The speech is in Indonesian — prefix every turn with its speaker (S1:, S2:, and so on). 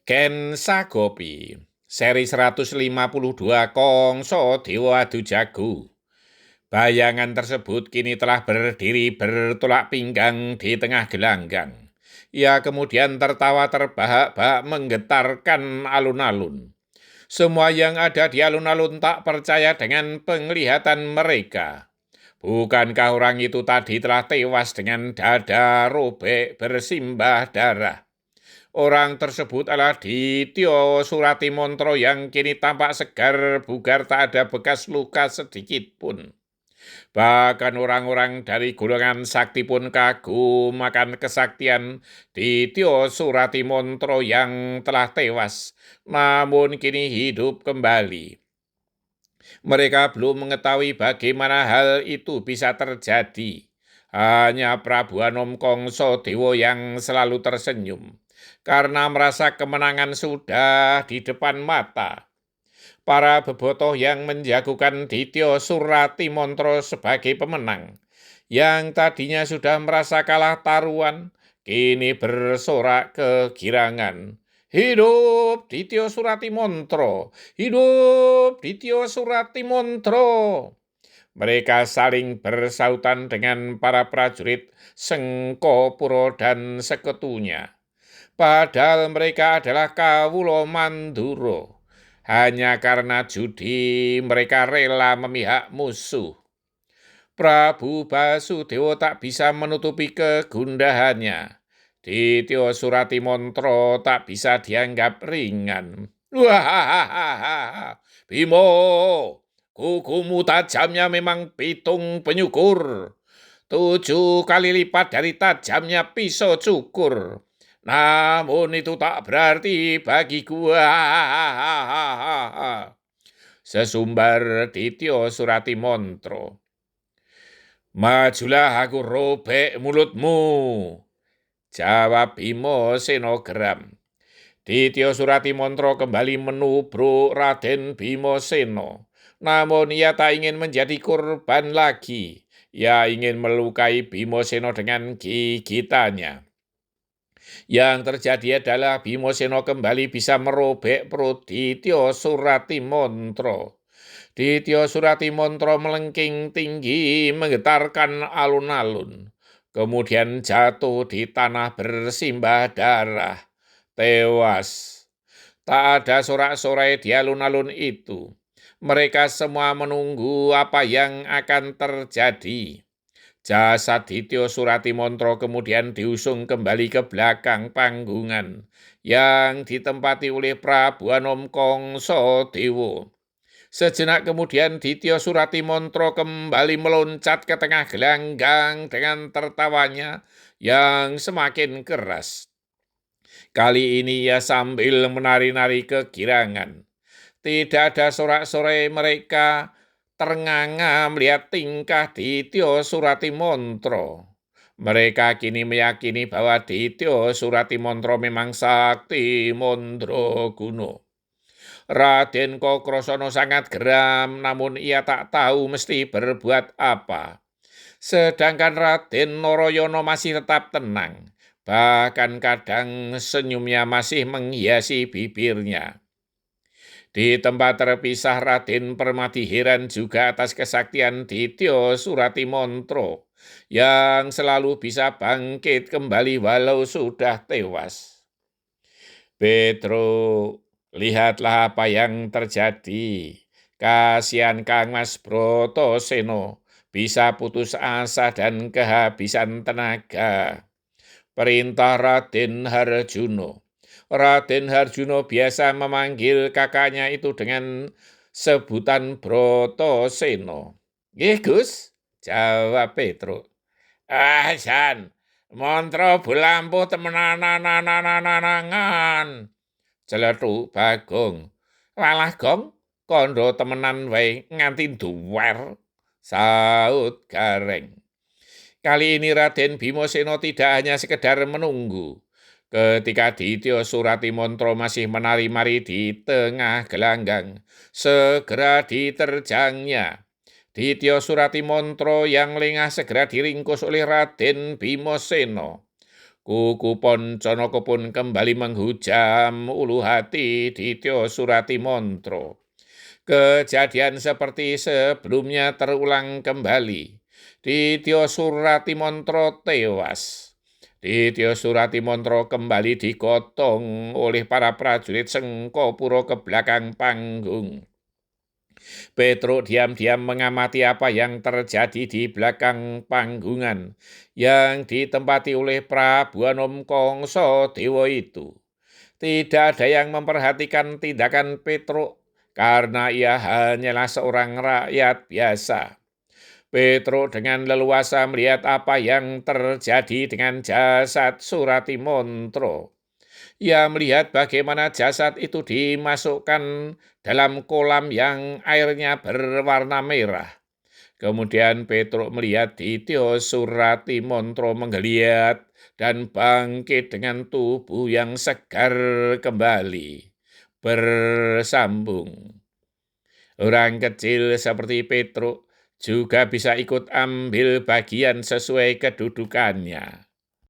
S1: Ken Sagopi, seri 152 Kongso Dewa Adu Jago. Bayangan tersebut kini telah berdiri bertolak pinggang di tengah gelanggang. Ia kemudian tertawa terbahak-bahak menggetarkan alun-alun. Semua yang ada di alun-alun tak percaya dengan penglihatan mereka. Bukankah orang itu tadi telah tewas dengan dada robek bersimbah darah? Orang tersebut adalah Dityo Suratimontro yang kini tampak segar bugar, tak ada bekas luka sedikit pun. Bahkan orang-orang dari golongan sakti pun kagum akan kesaktian Dityo Suratimontro yang telah tewas, namun kini hidup kembali. Mereka belum mengetahui bagaimana hal itu bisa terjadi. Hanya Prabu Anom Kongso Dewo yang selalu tersenyum, karena merasa kemenangan sudah di depan mata. Para bebotoh yang menjagokan Dityo Suratimontro sebagai pemenang, yang tadinya sudah merasa kalah taruhan, kini bersorak kegirangan. Hidup Dityo Suratimontro! Hidup Dityo Suratimontro! Mereka saling bersautan dengan para prajurit Sengkopuro dan sekutunya. Padahal mereka adalah kawulo Manduro. Hanya karena judi mereka rela memihak musuh. Prabu Basudewa tak bisa menutupi kegundahannya. Dityo Suratimontro tak bisa dianggap ringan. Wah, Bimo, kukumu tajamnya memang pitung penyukur. 7 kali lipat dari tajamnya pisau cukur. Namun itu tak berarti bagi gua. Sesumbar Dityo Suratimontro. Majulah aku robek mulutmu, jawab Bimo Senogram. Dityo Suratimontro kembali menubruk Raden Bimo Seno. Namun ia tak ingin menjadi korban lagi. Ia ingin melukai Bimo Seno dengan gigitannya. Yang terjadi adalah Bimo Seno kembali bisa merobek perut Dityo Suratimontro. Dityo Suratimontro melengking tinggi menggetarkan alun-alun. Kemudian jatuh di tanah bersimbah darah. Tewas. Tak ada sorak-sorai di alun-alun itu. Mereka semua menunggu apa yang akan terjadi. Jasad Dityo Suratimontro kemudian diusung kembali ke belakang panggungan yang ditempati oleh Prabu Anom Kongso Dewo. Sejenak kemudian Dityo Suratimontro kembali meloncat ke tengah gelanggang dengan tertawanya yang semakin keras. Kali ini ia sambil menari-nari kegirangan. Tidak ada sorak-sorai mereka ternganga melihat tingkah Dityo Suratimontro. Mereka kini meyakini bahwa Dityo Suratimontro memang sakti Mondro Kuno. Raden Kokrosono sangat geram, namun ia tak tahu mesti berbuat apa. Sedangkan Raden Noroyono masih tetap tenang, bahkan kadang senyumnya masih menghiasi bibirnya. Di tempat terpisah, Raden Permati heran juga atas kesaktian Dityo Suratimontro yang selalu bisa bangkit kembali walau sudah tewas. Petro, lihatlah apa yang terjadi. Kasihan Kang Mas Brotoseno bisa putus asa dan kehabisan tenaga. Perintah Raden Harjuno. Raden Harjuno biasa memanggil kakaknya itu dengan sebutan Brotoseno. "Nggih, Gus," jawab Petro. San, montro bulampuh temenan celetuk Bagong. Walah Gong, kondo temenan wae nganti duwer, saut Gareng. Kali ini Raden Bimo Seno tidak hanya sekedar menunggu. Ketika Dityo Suratimontro masih menari-mari di tengah gelanggang, segera diterjangnya. Dityo Suratimontro yang lengah segera diringkus oleh Raden Bimo Seno. Kuku Ponconoko pun kembali menghujam ulu hati Dityo Suratimontro. Kejadian seperti sebelumnya terulang kembali. Dityo Suratimontro tewas. Dityo Suratimontro kembali digotong oleh para prajurit Sengkopuro ke belakang panggung. Petruk diam-diam mengamati apa yang terjadi di belakang panggungan yang ditempati oleh Prabu Anom Kongso Dewa itu. Tidak ada yang memperhatikan tindakan Petruk karena ia hanyalah seorang rakyat biasa. Petruk dengan leluasa melihat apa yang terjadi dengan jasad Suratimontro. Ia melihat bagaimana jasad itu dimasukkan dalam kolam yang airnya berwarna merah. Kemudian Petruk melihat Dityo Suratimontro menggeliat dan bangkit dengan tubuh yang segar kembali, bersambung. Orang kecil seperti Petruk juga bisa ikut ambil bagian sesuai kedudukannya.